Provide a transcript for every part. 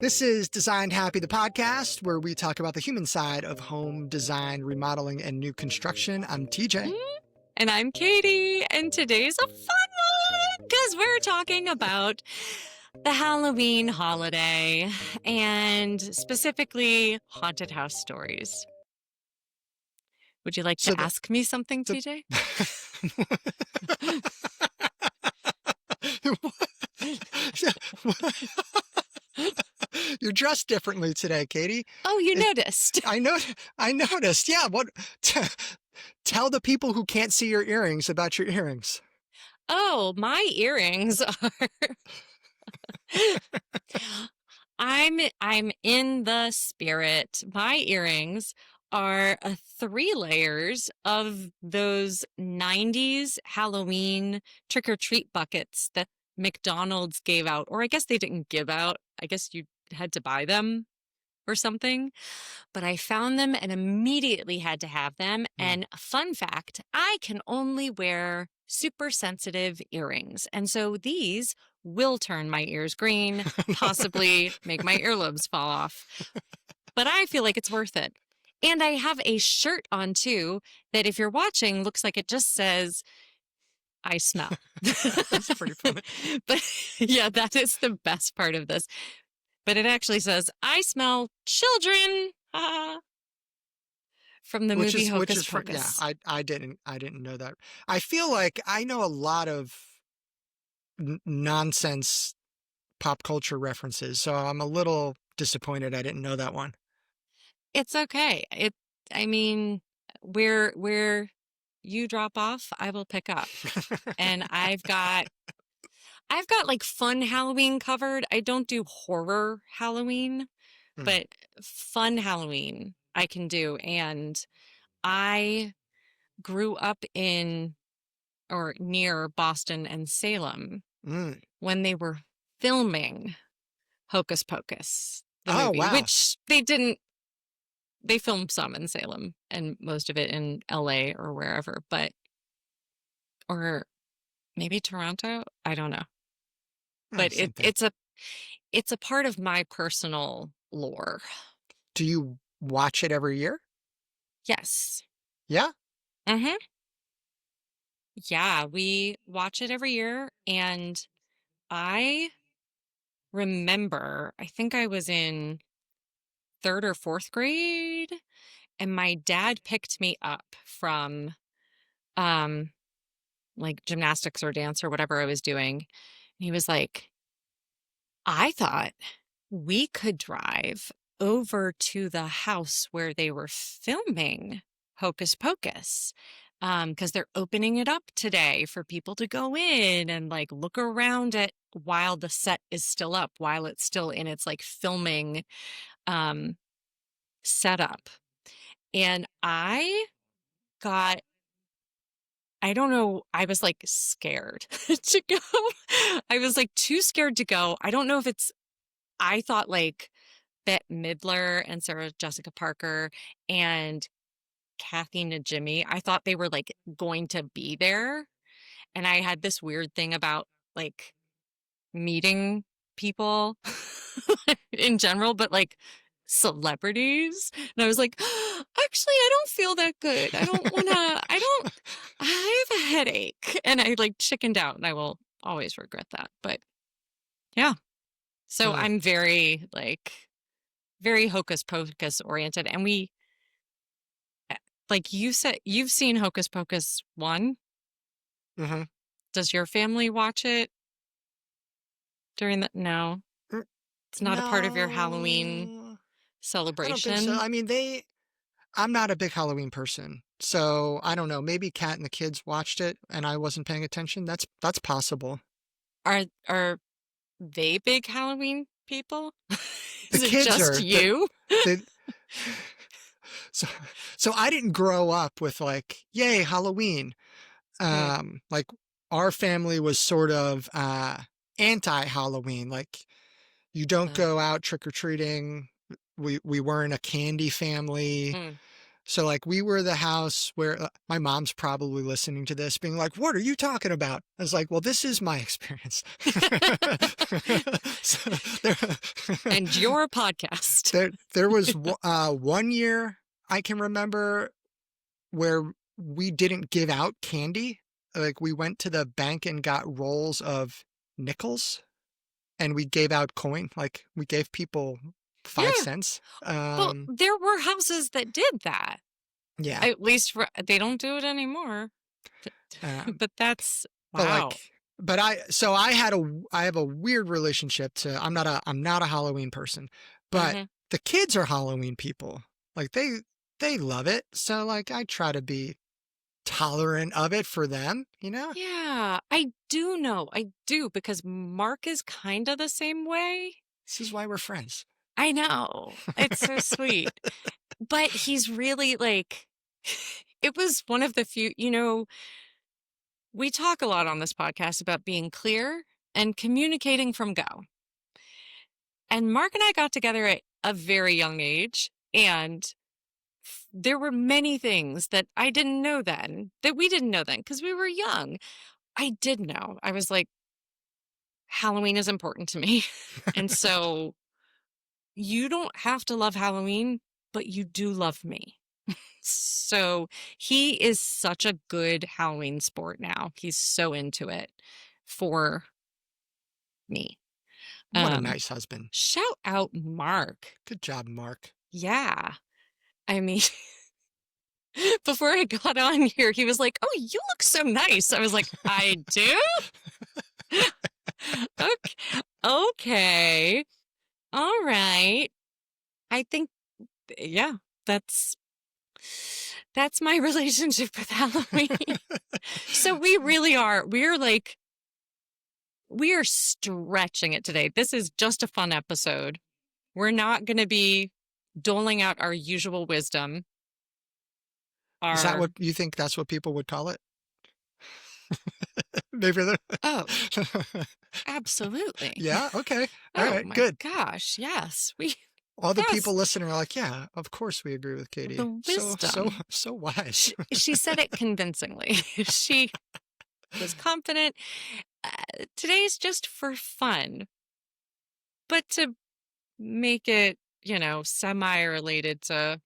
This is Designed Happy, the podcast where we talk about the human side of home design, remodeling, and new construction. I'm TJ. And I'm Katie, and today's a fun one because we're talking about the Halloween holiday and specifically haunted house stories. Would you like So to ask me something, the TJ? You're dressed differently today, Katie. Oh, you It- noticed. I know. I noticed. Yeah. Tell the people who can't see your earrings about your earrings. Oh, my earrings are I'm in the spirit. My earrings are 3 layers of those 90s Halloween trick-or-treat buckets that McDonald's gave out. Or I guess they didn't give out. I guess you had to buy them or something. But I found them and immediately had to have them. And fun fact, I can only wear super sensitive earrings. And so these will turn my ears green, possibly make my earlobes fall off. But I feel like it's worth it. And I have a shirt on too that if you're watching looks like it just says I smell. That's pretty funny. But yeah, that is the best part of this. But it actually says I smell children. From the movie Hocus Pocus. Yeah, I didn't know that. I feel like I know a lot of nonsense pop culture references, so I'm a little disappointed I didn't know that one. It's okay. I mean, where you drop off, I will pick up. And I've got like fun Halloween covered. I don't do horror Halloween, but fun Halloween I can do. And I grew up in or near Boston and Salem when they were filming Hocus Pocus, the movie, wow. which they didn't. They filmed some in Salem and most of it in LA or wherever, or maybe Toronto. I don't know. But it's a part of my personal lore. Do you watch it every year? Yes. Yeah? Mm-hmm. Yeah, we watch it every year. And I remember, I think I was in 3rd or 4th grade, and my dad picked me up from like gymnastics or dance or whatever I was doing. And he was like, I thought we could drive over to the house where they were filming Hocus Pocus, because they're opening it up today for people to go in and like look around it while the set is still up, while it's still in its like filming setup. And I don't know, I was like scared to go. I was like too scared to go. I don't know if I thought like Bette Midler and Sarah Jessica Parker and Kathy Najimy, I thought they were like going to be there. And I had this weird thing about like meeting people in general, but like celebrities. And I was like, actually, I don't feel that good. I have a headache. And I like chickened out, and I will always regret that. But yeah. So I'm very Hocus Pocus oriented. And like you said, you've seen Hocus Pocus 1. Mm-hmm. Does your family watch it during the? No, it's not a part of your Halloween celebration. I don't think so. I mean, I'm not a big Halloween person, so I don't know. Maybe Kat and the kids watched it and I wasn't paying attention. That's possible. Are they big Halloween people? Is The it kids just you? So I didn't grow up with like, yay, Halloween. Like our family was sort of anti-Halloween. Like you don't go out trick-or-treating. We weren't a candy family. So, like, we were the house where my mom's probably listening to this being like, "What are you talking about?" I was like, "Well, this is my experience." So, there And your podcast. there was 1 year I can remember where we didn't give out candy. Like, we went to the bank and got rolls of nickels, and we gave out coin, like, we gave people 5 Yeah. cents. Well, there were houses that did that. Yeah, At least for they don't do it anymore. But, um, but that's but, wow. like but I have a weird relationship to I'm not a Halloween person, but Hmm. the kids are Halloween people. Like, they love it, so, like, I try to be tolerant of it for them, you know? Yeah, I do know. I do because Mark is kind of the same way. This is why we're friends. I know. It's so sweet. But he's really like, it was one of the few, we talk a lot on this podcast about being clear and communicating from go. And Mark and I got together at a very young age, and there were many things that I didn't know then, that we didn't know then, because we were young. I did know. I was like, Halloween is important to me. And so you don't have to love Halloween, but you do love me. So he is such a good Halloween sport now. He's so into it for me. What a nice husband. Shout out Mark. Good job, Mark. Yeah. I mean, before I got on here, he was like, "Oh, you look so nice." I was like, "I do?" Okay. Okay. All right. I think yeah, that's my relationship with Halloween. So we really are. We are stretching it today. This is just a fun episode. We're not going to be doling out our usual wisdom. Is that Our what you think that's what people would call it? Maybe they're oh, absolutely. Yeah, okay. All Oh right, my good. gosh, yes. All the Yes, people listening are like, "Yeah, of course we agree with the Katie." wisdom. So wise. She said it convincingly. She was confident. Today's just for fun, but to make it, semi-related to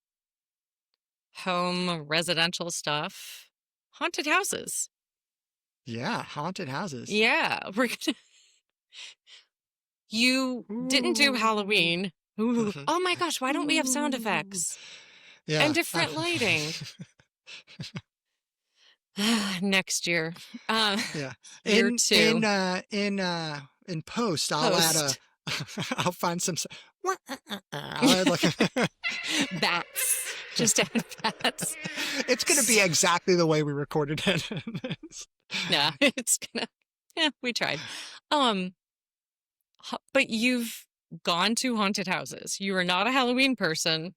home residential stuff, haunted houses. Yeah, haunted houses. Yeah, we're gonna. You didn't do Ooh. Halloween. Ooh. Mhm. Oh my gosh, why don't we have sound Ooh. effects and Yeah. different lighting? Next year. Uh, Yeah. year two. In post, I'll add a Post. I'll find some I'll add like Bats. Just add bats. it's gonna be exactly the way we recorded it. Nah, it's gonna. Yeah, we tried. Um, but you've gone to haunted houses. You are not a Halloween person,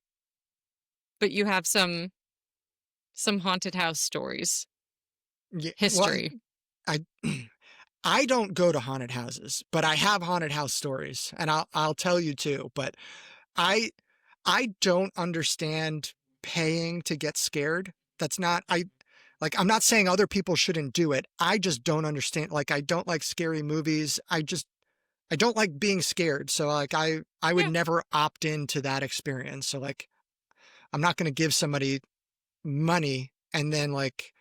but you have some haunted house stories. Yeah, well, History. I I don't go to haunted houses, but I have haunted house stories, and I'll tell you too. But I I don't understand paying to get scared. That's not I'm not saying other people shouldn't do it. I just don't understand. Like, I don't like scary movies. I don't like being scared. So, like, I would Yeah. never opt into that experience. So, like, I'm not going to give somebody money and then like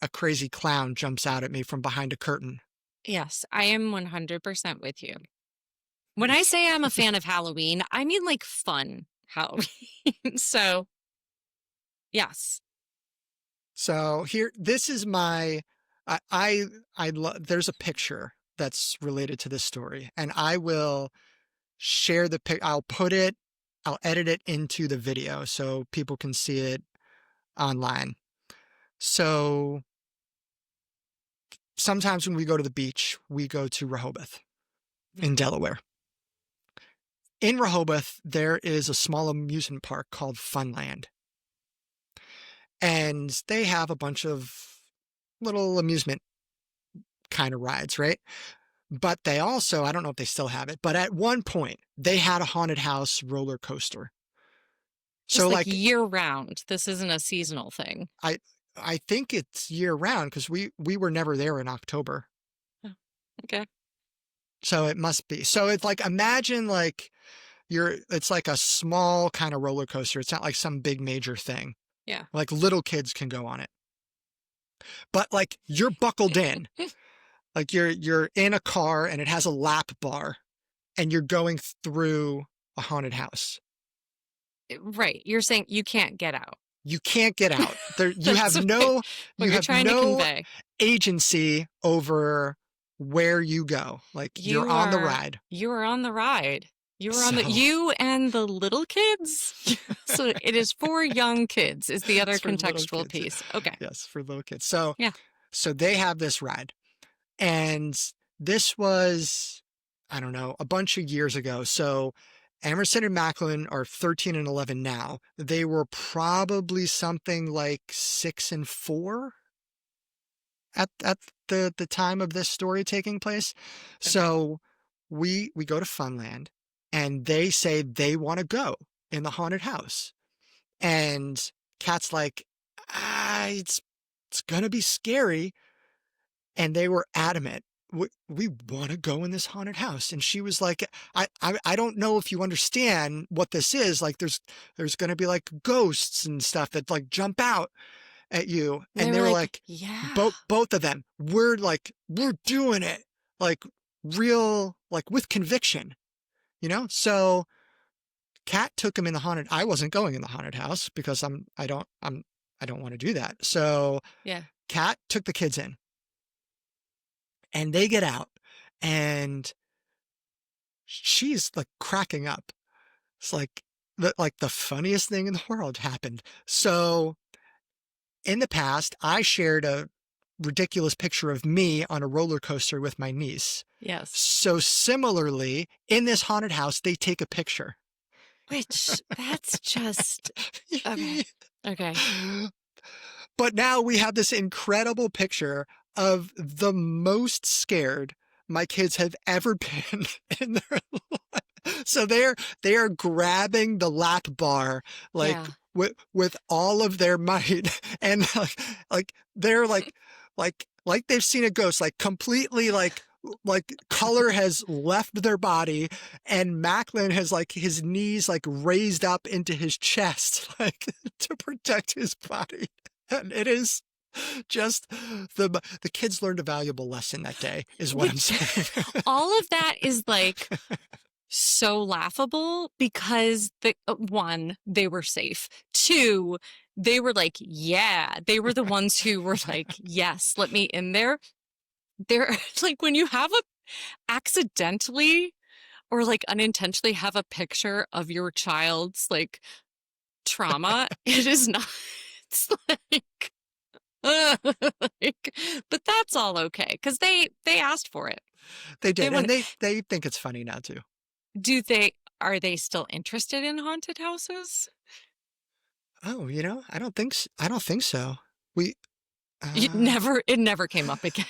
a crazy clown jumps out at me from behind a curtain. Yes, I am 100% with you. When I say I'm a fan of Halloween, I mean like fun Halloween. So, yes. So here, this is my, there's a picture that's related to this story, and I will share the pic. I'll edit it into the video so people can see it online. So sometimes when we go to the beach, we go to Rehoboth in Delaware. In Rehoboth, there is a small amusement park called Funland. And they have a bunch of little amusement kind of rides, right? But they also, I don't know if they still have it, but at one point they had a haunted house roller coaster. So Just like like year round. This isn't a seasonal thing. I I think it's year round because we were never there in October. Oh, okay. So it must be. So it's like imagine like it's like a small kind of roller coaster. It's not like some big major thing. Yeah. Like little kids can go on it. But like you're buckled in. Like you're in a car and it has a lap bar and you're going through a haunted house. Right. You're saying you can't get out. You can't get out. There That's what you you're have trying to no convey. agency over where you go. Like you're You on the are ride. you are on the ride. You are on the So you and the little kids. So it is for young kids is the other it's for little contextual kids. piece. Okay. Yes, for little kids. So Yeah. so they have this ride. And this was, I don't know, a bunch of years ago. So Emerson and Macklin are 13 and 11 now. They were probably something like 6 and 4 at the time of this story taking place. Okay. So we go to Funland and they say they want to go in the haunted house. And Kat's like, it's gonna be scary. And they were adamant. We want to go in this haunted house. And she was like, I don't know if you understand what this is. Like there's going to be like ghosts and stuff that like jump out at you. And they And were they were like, like, yeah. both of them, we're doing it like real, like with conviction, you know? So Kat took him in the haunted. I wasn't going in the haunted house because I don't want to do that. So Yeah. Kat took the kids in and they get out and she's like cracking up. It's like the funniest thing in the world happened. So in the past, I shared a ridiculous picture of me on a roller coaster with my niece. Yes. So similarly, in this haunted house, they take a picture. Which that's just okay. Okay. But now we have this incredible picture of the most scared my kids have ever been in their life. So they are grabbing the lap bar like Yeah. with all of their might and like they're like they've seen a ghost, like completely like color has left their body and Macklin has like his knees like raised up into his chest like to protect his body. And it is just the kids learned a valuable lesson that day is what I'm Which saying. all of that is like so laughable because one, they were safe. Two, they were like, yeah, they were the ones who were like, yes, let me in there. They're like when you have a accidentally or like unintentionally have a picture of your child's like trauma, it is not, it's like, like, but that's all okay because they asked for it. They They did, and want. they think it's funny now too. Do they? Are they still interested in haunted houses? Oh, I don't think so. We It uh never. It never came up again.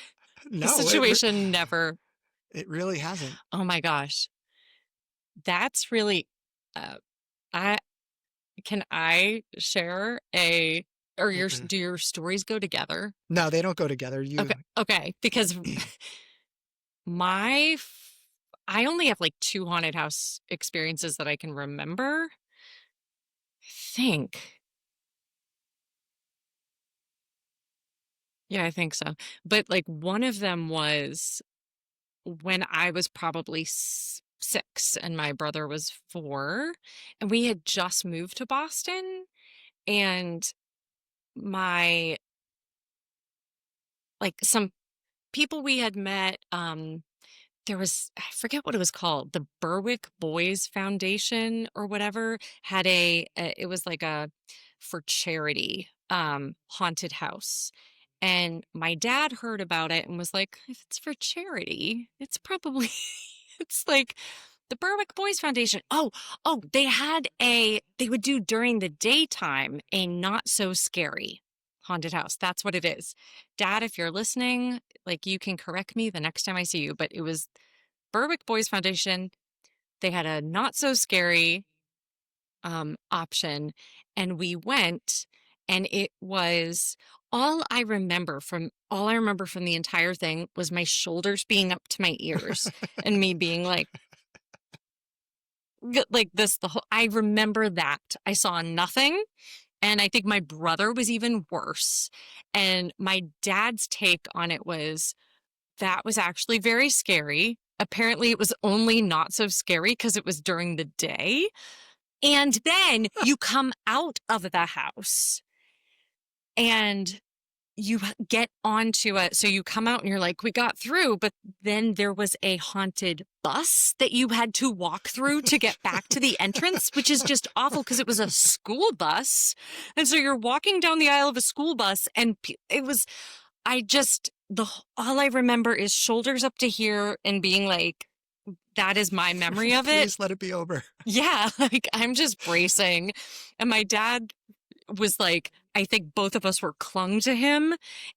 The no, situation never. it really hasn't. Oh my gosh, that's really. Uh, I can I share a or your Mm-mm. do your stories go together? No, they don't go together. You Okay, okay, because my I only have like two haunted house experiences that I can remember. I think. Yeah, I think so. But like one of them was when I was probably 6 and my brother was 4 and we had just moved to Boston and my like some people we had met there was I forget what it was called, the Berwick Boys Foundation or whatever had it was like a for charity haunted house. And my dad heard about it and was like, if it's for charity, it's probably it's like the Berwick Boys Foundation. Oh, they would do during the daytime a not so scary haunted house. That's what it is. Dad, if you're listening, like you can correct me the next time I see you, but it was Berwick Boys Foundation. They had a not so scary. option, and we went, and it was all I remember from the entire thing was my shoulders being up to my ears and me being like this the whole I remember that. I saw nothing, and I think my brother was even worse. And my dad's take on it was that was actually very scary. Apparently, it was only not so scary because it was during the day. And then you come out of the house and you get onto it. So you come out and you're like, we got through, but then there was a haunted bus that you had to walk through to get back to the entrance, which is just awful because it was a school bus. And so you're walking down the aisle of a school bus, and it was, I just, all I remember is shoulders up to here and being like, that is my memory of it. Please let it be over. Yeah, like I'm just bracing. And my dad was like, I think both of us were clung to him,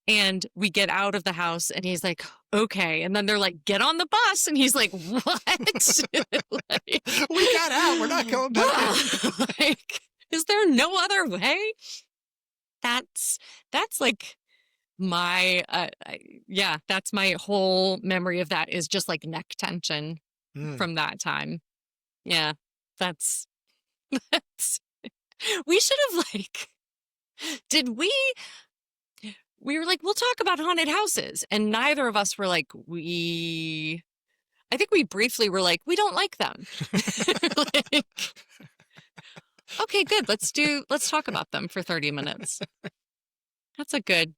and we get out of the house and he's like, okay. And then they're like, get on the bus. And he's like, what? Like, We got out. We're not going back in. like, is there no other way? That's, that's like my, yeah, that's my whole memory of that is just like neck tension Mm. from that time. Yeah, that's, that's, we should have like, did we were like, we'll talk about haunted houses. And neither of us were like, I think we briefly were like, we don't like them. Like, okay, good. Let's talk about them for 30 minutes. That's a good,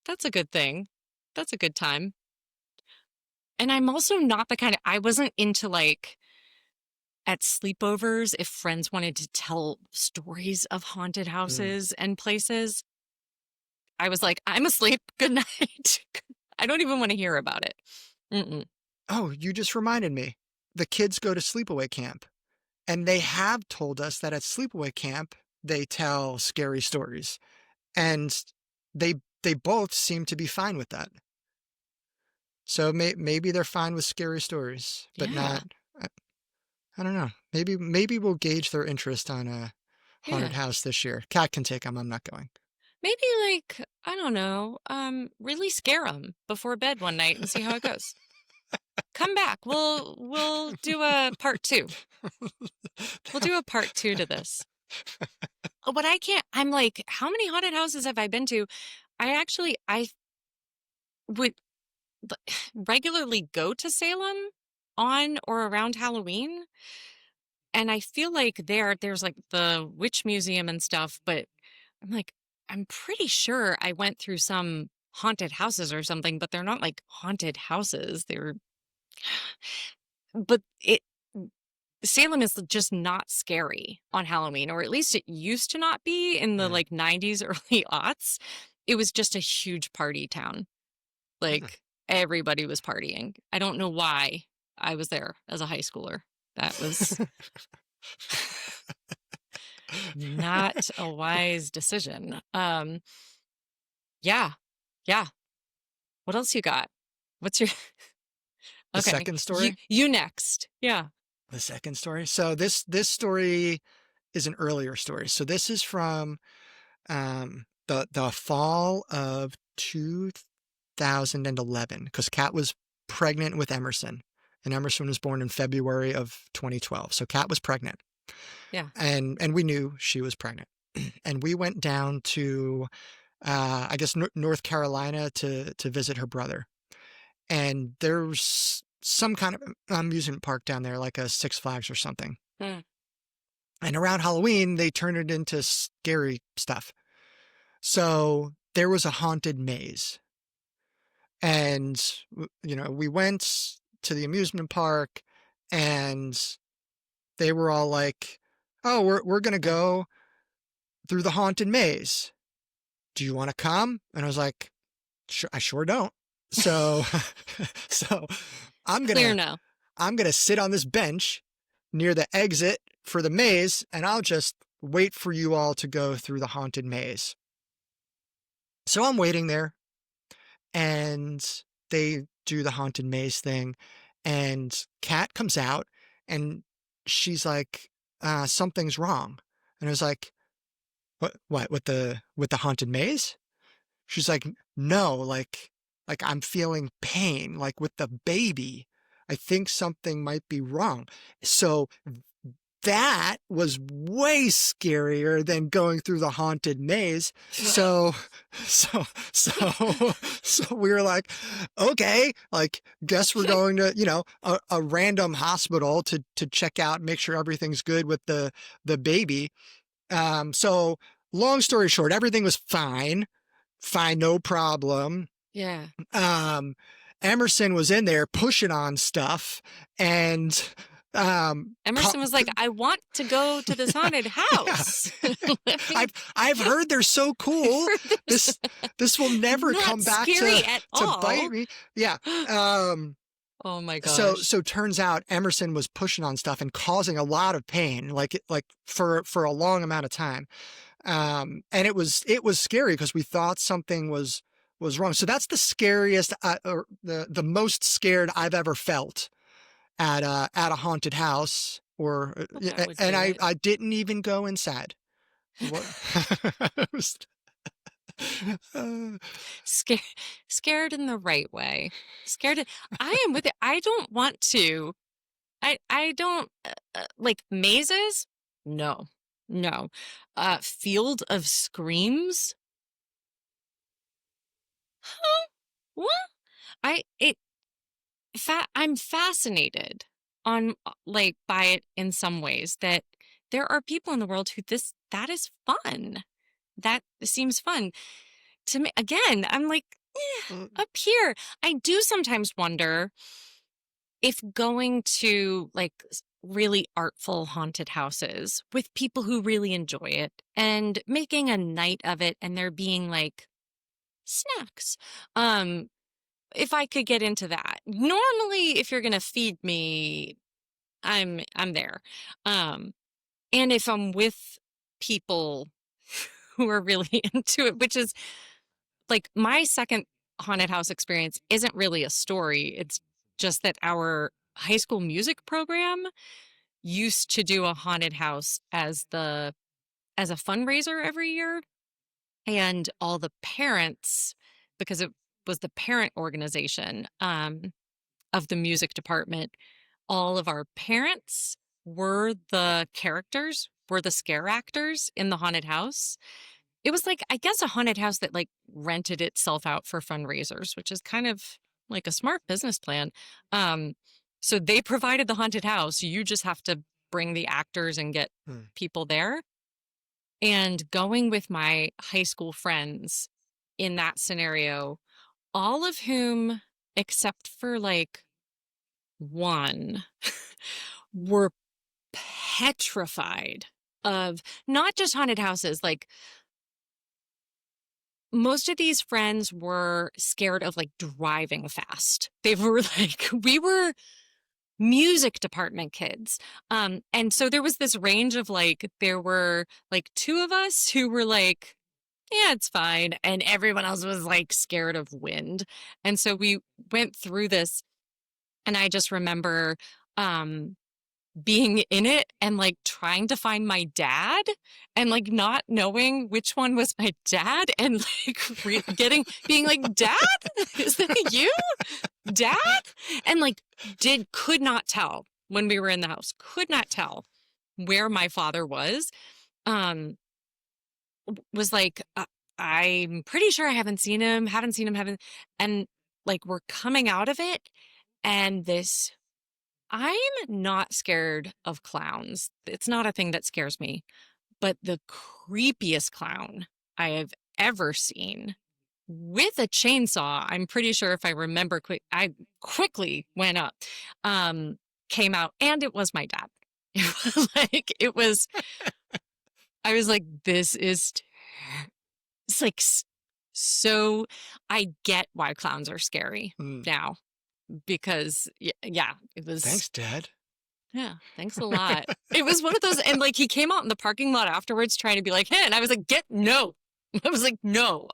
that's a good thing. That's a good time. And I'm also not the kind of, I wasn't into like at sleepovers, if friends wanted to tell stories of haunted Mm. houses and places, I was like, I'm asleep. Good night. I don't even want to hear about it. Mm-mm. Oh, you just reminded me. The kids go to sleepaway camp, and they have told us that at sleepaway camp, they tell scary stories, and they they both seem to be fine with that. So maybe they're fine with scary stories, but Yeah. not. I, I don't know. Maybe we'll gauge their interest on a haunted Yeah. house this year. Cat can take them. I'm not going. Maybe like, I don't know, really scare them before bed one night and see how it goes. Come back. We'll do a part two. We'll do a part two to this. But I can't, I'm like, how many haunted houses have I been to? I would regularly go to Salem on or around Halloween. And I feel like there's like the witch museum and stuff, but I'm like, I'm pretty sure I went through some haunted houses or something, but they're not like haunted houses. They're, but Salem is just not scary on Halloween, or at least it used to not be in the Yeah. like 90s, early aughts. It was just a huge party town. Yeah. Like everybody was partying. I don't know why I was there as a high schooler. That was not a wise decision. Yeah. Yeah. What else you got? What's your The okay. second You story. you next. Yeah. The second story. So this story is an earlier story. So this is from the fall of 2011, because Kat was pregnant with Emerson, and Emerson was born in February of 2012. So Kat was pregnant, Yeah. and we knew she was pregnant, and we went down to I guess North Carolina to visit her brother, and there's some kind of amusement park down there, like a Six Flags or something. Mm. And around Halloween, they turn it into scary stuff. So there was a haunted maze. And, we went to the amusement park, and they were all like, oh, we're going to go through the haunted maze. Do you want to come? And I was like, sure, I sure don't. So, so I'm going Clear to, no. I'm going to sit on this bench near the exit for the maze, and I'll just wait for you all to go through the haunted maze. So I'm waiting there, and they do the haunted maze thing, and Kat comes out, and she's like, something's wrong. And I was like, what, with the haunted maze? She's like, no, like I'm feeling pain, like with the baby. I think something might be wrong. So that was way scarier than going through the haunted maze. So, so we were like, okay, like, guess we're going to, a random hospital to check out, make sure everything's good with the baby. So long story short, everything was fine, no problem. Yeah. Um, Emerson was in there pushing on stuff and Emerson was like, I want to go to this haunted yeah. house. I've heard they're so cool. This this will never Not come back scary to at to all. bite me. Yeah. Oh my So gosh. so turns out Emerson was pushing on stuff and causing a lot of pain, like for a long amount of time. And it was scary because we thought something was wrong. So that's the scariest, or the most scared I've ever felt at a haunted house. Or Well, that would and do I it. I didn't even go inside. What? It was, uh, Scared, scared in the right way. Scared. I am with it. I don't want to. I don't like mazes. No, no. Field of Screams. Huh? What? I it. I'm fascinated on like by it in some ways that there are people in the world who that is fun. That seems fun to me. Again, I'm like up here. I do sometimes wonder if going to like really artful haunted houses with people who really enjoy it and making a night of it and there being like snacks. If I could get into that. Normally if you're going to feed me, I'm there. Um and if I'm with people who are really into it, which is like my second haunted house experience isn't really a story. It's just that our high school music program used to do a haunted house as a fundraiser every year, and all the parents, because it was the parent organization of the music department, all of our parents were the characters, were the scare actors in the haunted house. It was like, I guess, a haunted house that like rented itself out for fundraisers, which is kind of like a smart business plan. Um, so they provided the haunted house. You just have to bring the actors and get hmm. people there. And going with my high school friends in that scenario, all of whom, except for like one, were petrified of not just haunted houses, like most of these friends were scared of like driving fast. They were like, we were music department kids. And so there was this range of like, there were like two of us who were like, yeah, it's fine. And everyone else was like scared of wind. And so we went through this, and I just remember, um, being in it and like trying to find my dad and like not knowing which one was my dad and like being like, Dad, is that you, Dad? And like could not tell when we were in the house, could not tell where my father was. um was like, I'm pretty sure I haven't, and like we're coming out of it, and this, I'm not scared of clowns. It's not a thing that scares me, but the creepiest clown I have ever seen with a chainsaw, I'm pretty sure if I remember I quickly went up, um, came out, and it was my dad. It was like, I was like, this is, it's like, so I get why clowns are scary Mm. now because yeah, it was. Thanks, Dad. Yeah, thanks a lot. It was one of those, and like he came out in the parking lot afterwards trying to be like, hey, and I was like, no. I was like, no,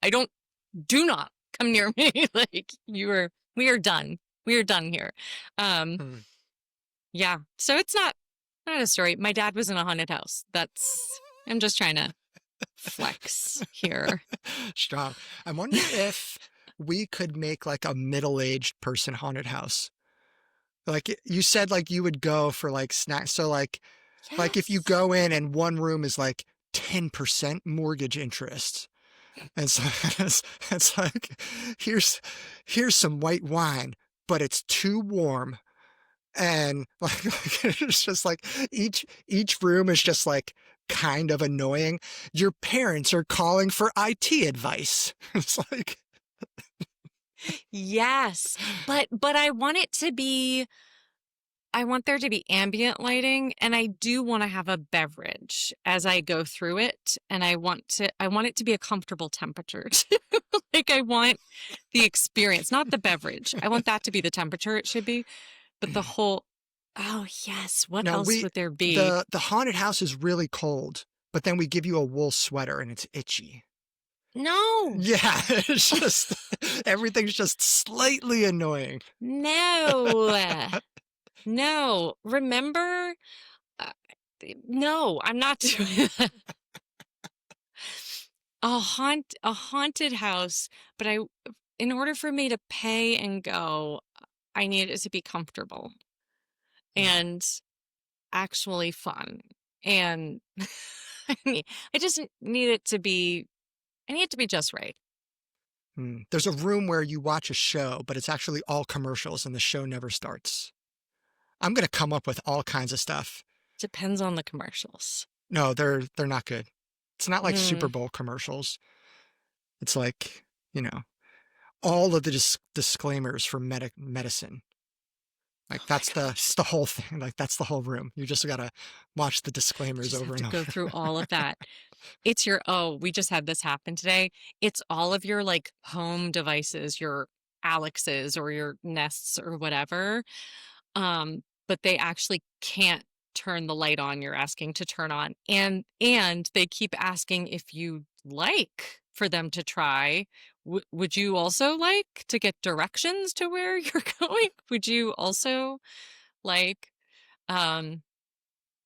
do not come near me. Like we are done. We are done here. Um, Mm. yeah. So it's not Not a story. My dad was in a haunted house. I'm just trying to flex here. Strong. I wonder if we could make like a middle-aged person haunted house. Like you said, like you would go for like snacks. So like if you Yes. go in and one room is like 10% mortgage interest. And so it's like, here's here's some white wine, but it's too warm. And like it's just like each room is just like kind of annoying. Your parents are calling for IT advice. It's like, Yes. But I want there to be ambient lighting, and I do want to have a beverage as I go through it, and I want it to be a comfortable temperature too. Like I want the experience, not the beverage. I want that to be the temperature it should be, but the whole oh yes, what no, else we would there be? the haunted house is really cold, but then we give you a wool sweater and it's itchy. No. Yeah, it's just everything's just slightly annoying. No. No. Remember uh, no, I'm not doing that. A haunted house, but I in order for me to pay and go, I need it to be comfortable Yeah. and actually fun. And I mean, I just need it to be I need it to be just right. There's a room where you watch a show, but it's actually all commercials and the show never starts. I'm gonna come up with all kinds of stuff. Depends on the commercials. No, they're not good. It's not like Super Mm. Bowl commercials. It's like, you know, all of the disclaimers for medicine. Like Oh my that's gosh. the whole thing. Like that's the whole room. You just gotta watch the You disclaimers just over have and to go over. through all of that. It's your oh, we just had this happen today. It's all of your like home devices, your Alexes or your Nests or whatever. But they actually can't turn the light on you're asking to turn on. And they keep asking if you like for them to try. Would you also like to get directions to where you're going? Would you also like um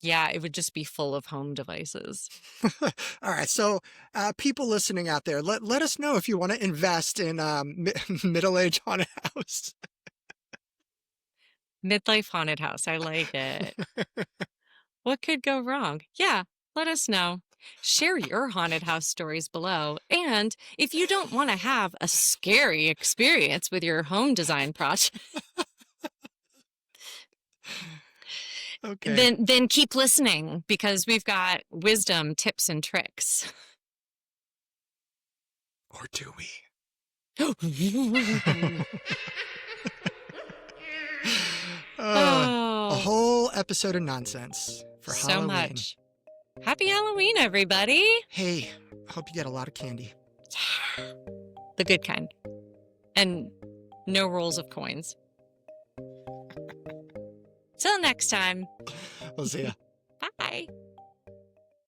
yeah, it would just be full of home devices. All right, so people listening out there, let us know if you want to invest in middle age haunted house. Midlife haunted house. I like it. What could go wrong? Yeah, let us know. Share your haunted house stories below. And if you don't want to have a scary experience with your home design project, Okay, then keep listening because we've got wisdom, tips, and tricks. or do we? uh, a Oh, whole episode of nonsense for so Halloween. much. Happy Halloween, everybody. Hey, I hope you get a lot of candy. The good kind. And no rolls of coins. Till next time. We'll see ya. Bye.